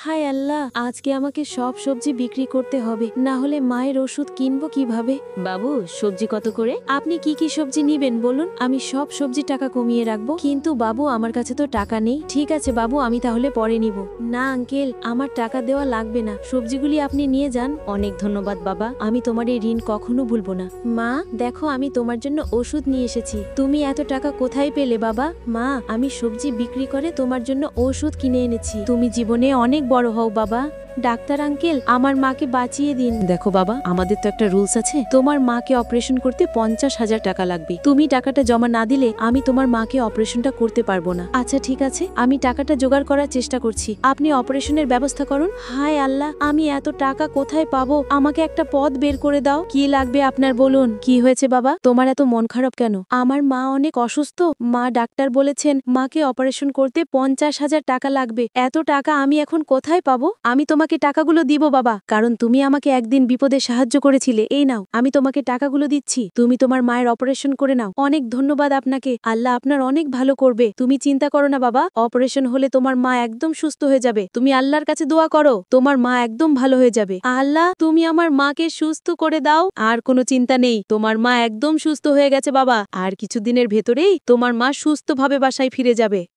হায় আল্লাহ, আজকে আমাকে সব সবজি বিক্রি করতে হবে, না হলে মায়ের ওষুধ কিনবো কিভাবে? বাবু, সবজি কত করে? আপনি কি কি সবজি নিবেন বলুন, আমি সব সবজি টাকা কমিয়ে রাখবো। কিন্তু বাবু, আমার কাছে তো টাকা নেই। ঠিক আছে বাবু, আমি তাহলে পরে নিব। না আঙ্কেল, আমার টাকা দেওয়া লাগবে না, সবজিগুলি আপনি নিয়ে যান। অনেক ধন্যবাদ বাবা, আমি তোমার এই ঋণ কখনো ভুলবো না। মা দেখো, আমি তোমার জন্য ওষুধ নিয়ে এসেছি। তুমি এত টাকা কোথায় পেলে বাবা? মা, আমি সবজি বিক্রি করে তোমার জন্য ওষুধ কিনে এনেছি। তুমি জীবনে অনেক বড় হও বাবা। ডাক্তার আঙ্কেল, আমার মাকে বাঁচিয়ে দিন। দেখো বাবা, আমাদের তো একটা রুলস আছে, তোমার মাকে অপারেশন করতে 50,000 টাকা লাগবে। তুমি টাকাটা জমা না দিলে আমি তোমার মাকে অপারেশনটা করতে পারবো না। আচ্ছা ঠিক আছে, আমি টাকাটা জোগাড় করার চেষ্টা করছি, আপনি অপারেশনের ব্যবস্থা করুন। হায় আল্লাহ, আমি এত টাকা কোথায় পাবো? আমাকে একটা পথ বের করে দাও। কি লাগবে আপনার বলুন। কি হয়েছে বাবা, তোমার এত মন খারাপ কেন? আমার মা অনেক অসুস্থ, মা ডাক্তার বলেছেন মাকে অপারেশন করতে 50,000 টাকা লাগবে। এত টাকা আমি এখন কোথায় পাবো? আমি তোমাকে টাকাগুলো দিব বাবা, কারণ তুমি আমাকে একদিন বিপদে সাহায্য করেছিলে। এই নাও, আমি তোমাকে টাকাগুলো দিচ্ছি, তুমি তোমার মায়ের অপারেশন করে নাও। অনেক ধন্যবাদ আপনাকে, আল্লাহ আপনার অনেক ভালো করবে। তুমি চিন্তা করো না বাবা, অপারেশন হলে তোমার মা একদম সুস্থ হয়ে যাবে। তুমি আল্লাহর কাছে দোয়া করো, তোমার মা একদম ভালো হয়ে যাবে। আল্লাহ, তুমি আমার মাকে সুস্থ করে দাও। আর কোনো চিন্তা নেই, তোমার মা একদম সুস্থ হয়ে গেছে বাবা। আর কিছুদিনের ভেতরেই তোমার মা সুস্থভাবে বাসায় ফিরে যাবে।